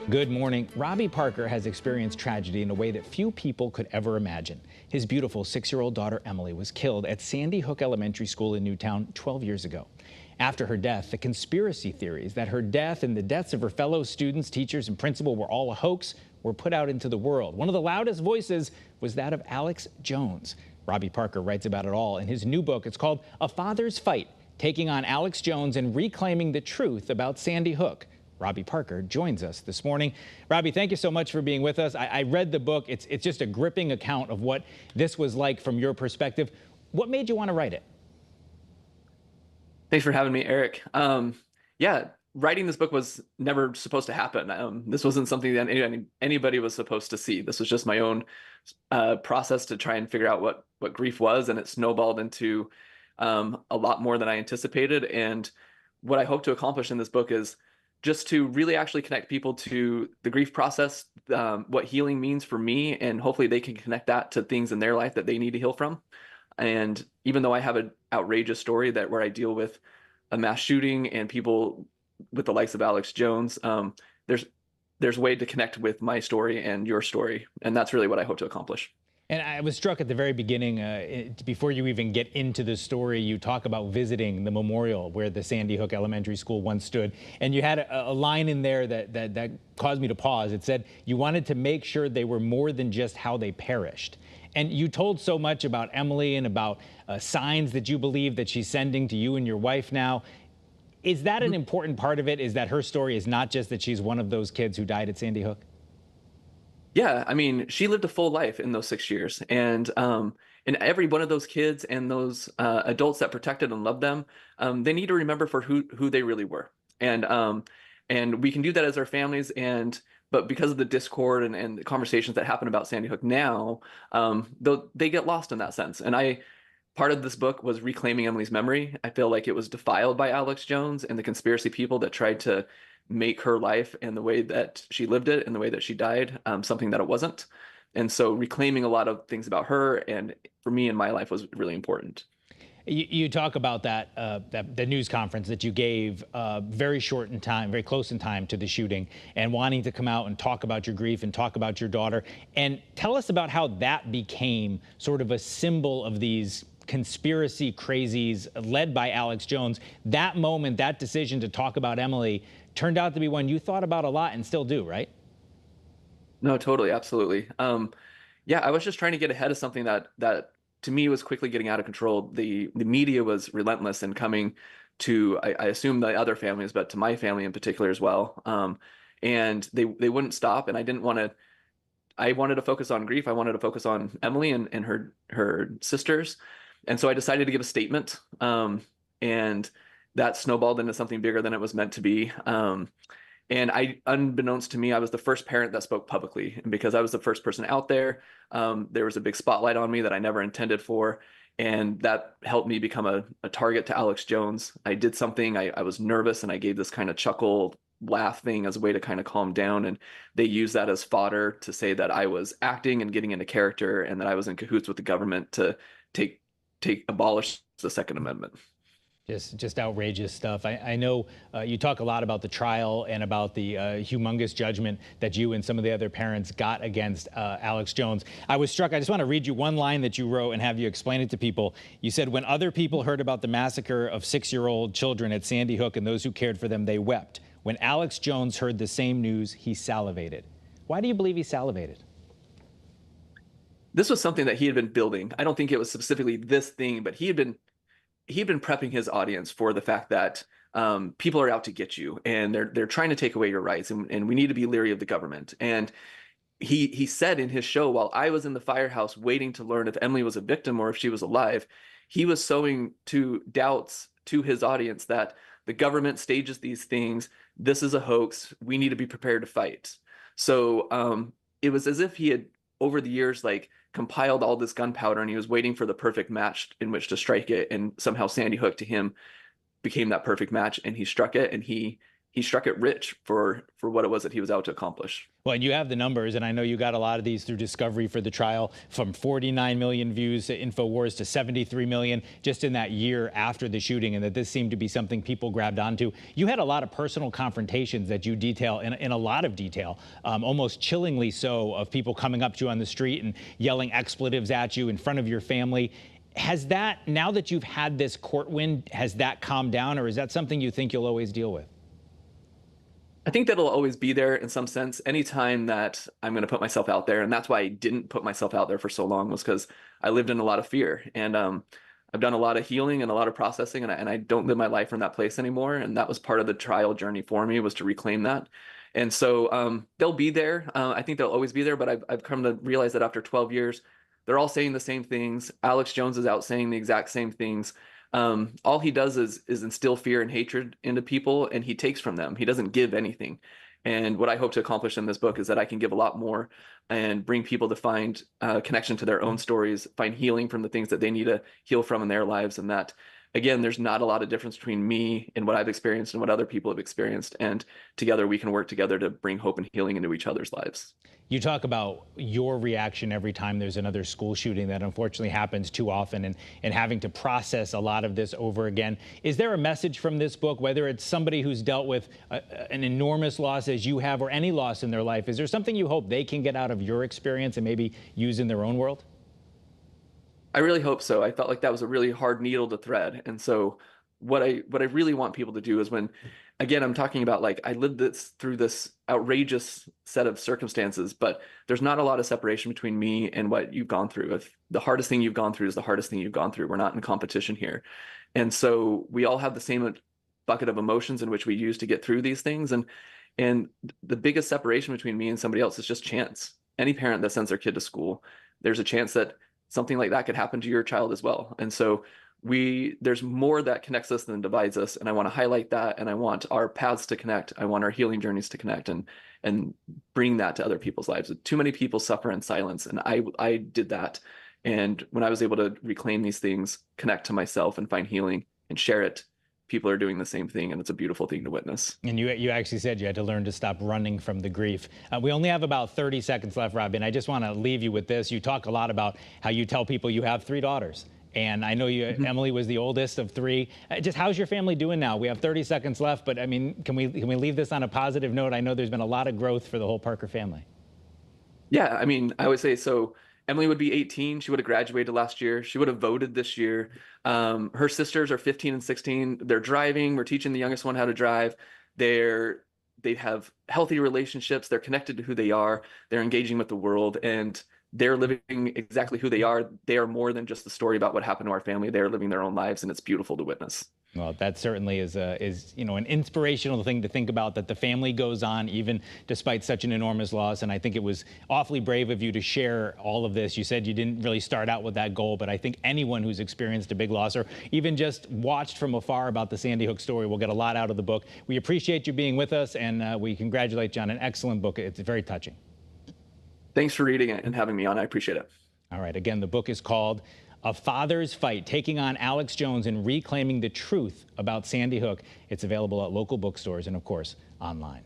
Good morning. Robbie Parker has experienced tragedy in a way that few people could ever imagine. His beautiful 6-year-old daughter, Emily, was killed at Sandy Hook Elementary School in Newtown 12 years ago. After her death, the conspiracy theories that her death and the deaths of her fellow students, teachers, and principal were all a hoax were put out into the world. One of the loudest voices was that of Alex Jones. Robbie Parker writes about it all in his new book. It's called A Father's Fight, taking on Alex Jones and reclaiming the truth about Sandy Hook. Robbie Parker joins us this morning. Robbie, thank you so much for being with us. I read the book. It's just a gripping account of what this was like from your perspective. What made you want to write it? Thanks for having me, Eric. Yeah, writing this book was never supposed to happen. This wasn't something that anybody was supposed to see. This was just my own process to try and figure out what grief was, and it snowballed into a lot more than I anticipated. And what I hope to accomplish in this book is just to really actually connect people to the grief process, what healing means for me, and hopefully they can connect that to things in their life that they need to heal from. And even though I have an outrageous story where I deal with a mass shooting and people with the likes of Alex Jones, there's a way to connect with my story and your story, and that's really what I hope to accomplish. And I was struck at the very beginning, before you even get into the story, you talk about visiting the memorial where the Sandy Hook Elementary School once stood. And you had a line in there that caused me to pause. It said you wanted to make sure they were more than just how they perished. And you told so much about Emily and about signs that you believe that she's sending to you and your wife now. Is that an important part of it? Is that her story is not just that she's one of those kids who died at Sandy Hook? Yeah, I mean, she lived a full life in those 6 years, and every one of those kids and those adults that protected and loved them, they need to remember for who they really were, and we can do that as our families, but because of the discord and the conversations that happen about Sandy Hook now, they get lost in that sense. And part of this book was reclaiming Emily's memory. I feel like it was defiled by Alex Jones and the conspiracy people that tried to make her life and the way that she lived it and the way that she died something that it wasn't. And so reclaiming a lot of things about her and for me in my life was really important. You talk about the news conference that you gave very short in time, very close in time to the shooting, and wanting to come out and talk about your grief and talk about your daughter. And tell us about how that became sort of a symbol of these conspiracy crazies led by Alex Jones. That moment, that decision to talk about Emily turned out to be one you thought about a lot and still do, right? No, totally, absolutely. Yeah, I was just trying to get ahead of something that to me was quickly getting out of control. The media was relentless in coming to, I assume the other families, but to my family in particular as well. And they wouldn't stop, and I wanted to focus on grief. I wanted to focus on Emily and her sisters. And so I decided to give a statement, and that snowballed into something bigger than it was meant to be. And unbeknownst to me, I was the first parent that spoke publicly. And because I was the first person out there, there was a big spotlight on me that I never intended for. And that helped me become a target to Alex Jones. I did something, I was nervous, and I gave this kind of chuckle laugh thing as a way to kind of calm down. And they used that as fodder to say that I was acting and getting into character and that I was in cahoots with the government to abolish the Second Amendment. Just outrageous stuff. I know you talk a lot about the trial and about the humongous judgment that you and some of the other parents got against Alex Jones. I was struck. I just want to read you one line that you wrote and have you explain it to people. You said, when other people heard about the massacre of 6-year-old children at Sandy Hook and those who cared for them, they wept. When Alex Jones heard the same news, he salivated. Why do you believe he salivated? This was something that he had been building. I don't think it was specifically this thing, but he had been prepping his audience for the fact that people are out to get you, and they're trying to take away your rights, and we need to be leery of the government. And he said in his show, while I was in the firehouse waiting to learn if Emily was a victim or if she was alive, he was sowing to doubts to his audience that the government stages these things. This is a hoax. We need to be prepared to fight. So it was as if he had, over the years, compiled all this gunpowder, and he was waiting for the perfect match in which to strike it. And somehow Sandy Hook to him became that perfect match, and he struck it, and he he struck it rich for what it was that he was out to accomplish. Well, and you have the numbers, and I know you got a lot of these through Discovery for the trial, from 49 million views to InfoWars to 73 million just in that year after the shooting, and that this seemed to be something people grabbed onto. You had a lot of personal confrontations that you detail in a lot of detail, almost chillingly so, of people coming up to you on the street and yelling expletives at you in front of your family. Has that, now that you've had this court win, has that calmed down, or is that something you think you'll always deal with? I think that'll always be there in some sense. Anytime that I'm going to put myself out there, and that's why I didn't put myself out there for so long, was because I lived in a lot of fear. And I've done a lot of healing and a lot of processing, and I don't live my life from that place anymore. And that was part of the trial journey for me, was to reclaim that. And so they'll be there. I think they'll always be there. But I've come to realize that after 12 years, they're all saying the same things. Alex Jones is out saying the exact same things. All he does is instill fear and hatred into people, and he takes from them. He doesn't give anything. And what I hope to accomplish in this book is that I can give a lot more and bring people to find connection to their own stories, find healing from the things that they need to heal from in their lives. And that, again, there's not a lot of difference between me and what I've experienced and what other people have experienced. And together we can work together to bring hope and healing into each other's lives. You talk about your reaction every time there's another school shooting that unfortunately happens too often, and having to process a lot of this over again. Is there a message from this book, whether it's somebody who's dealt with an enormous loss as you have, or any loss in their life? Is there something you hope they can get out of your experience and maybe use in their own world? I really hope so. I felt like that was a really hard needle to thread. And so what I really want people to do is, when, again, I'm talking about, like, I lived through this outrageous set of circumstances, but there's not a lot of separation between me and what you've gone through. If the hardest thing you've gone through is the hardest thing you've gone through, we're not in competition here. And so we all have the same bucket of emotions in which we use to get through these things. And the biggest separation between me and somebody else is just chance. Any parent that sends their kid to school, there's a chance that something like that could happen to your child as well. And so there's more that connects us than divides us, and I want to highlight that, and I want our paths to connect. I want our healing journeys to connect, and bring that to other people's lives. Too many people suffer in silence, and I did that. And when I was able to reclaim these things, connect to myself, and find healing and share it, people are doing the same thing, and it's a beautiful thing to witness. And you actually said you had to learn to stop running from the grief. We only have about 30 seconds left, Robbie, and I just want to leave you with this. You talk a lot about how you tell people you have 3 daughters. And I know Emily was the oldest of 3. Just how's your family doing now? We have 30 seconds left, but I mean, can we leave this on a positive note? I know there's been a lot of growth for the whole Parker family. Yeah, I mean, I would say so. Emily would be 18. She would have graduated last year. She would have voted this year. Her sisters are 15 and 16. They're driving. We're teaching the youngest one how to drive. They have healthy relationships. They're connected to who they are. They're engaging with the world, and they're living exactly who they are. They are more than just the story about what happened to our family. They're living their own lives, and it's beautiful to witness. Well, that certainly is an inspirational thing to think about, that the family goes on even despite such an enormous loss. And I think it was awfully brave of you to share all of this. You said you didn't really start out with that goal, but I think anyone who's experienced a big loss, or even just watched from afar about the Sandy Hook story, will get a lot out of the book. We appreciate you being with us, and we congratulate you on an excellent book. It's very touching. Thanks for reading it and having me on. I appreciate it. All right. Again, the book is called A Father's Fight, Taking on Alex Jones and Reclaiming the Truth About Sandy Hook. It's available at local bookstores and, of course, online.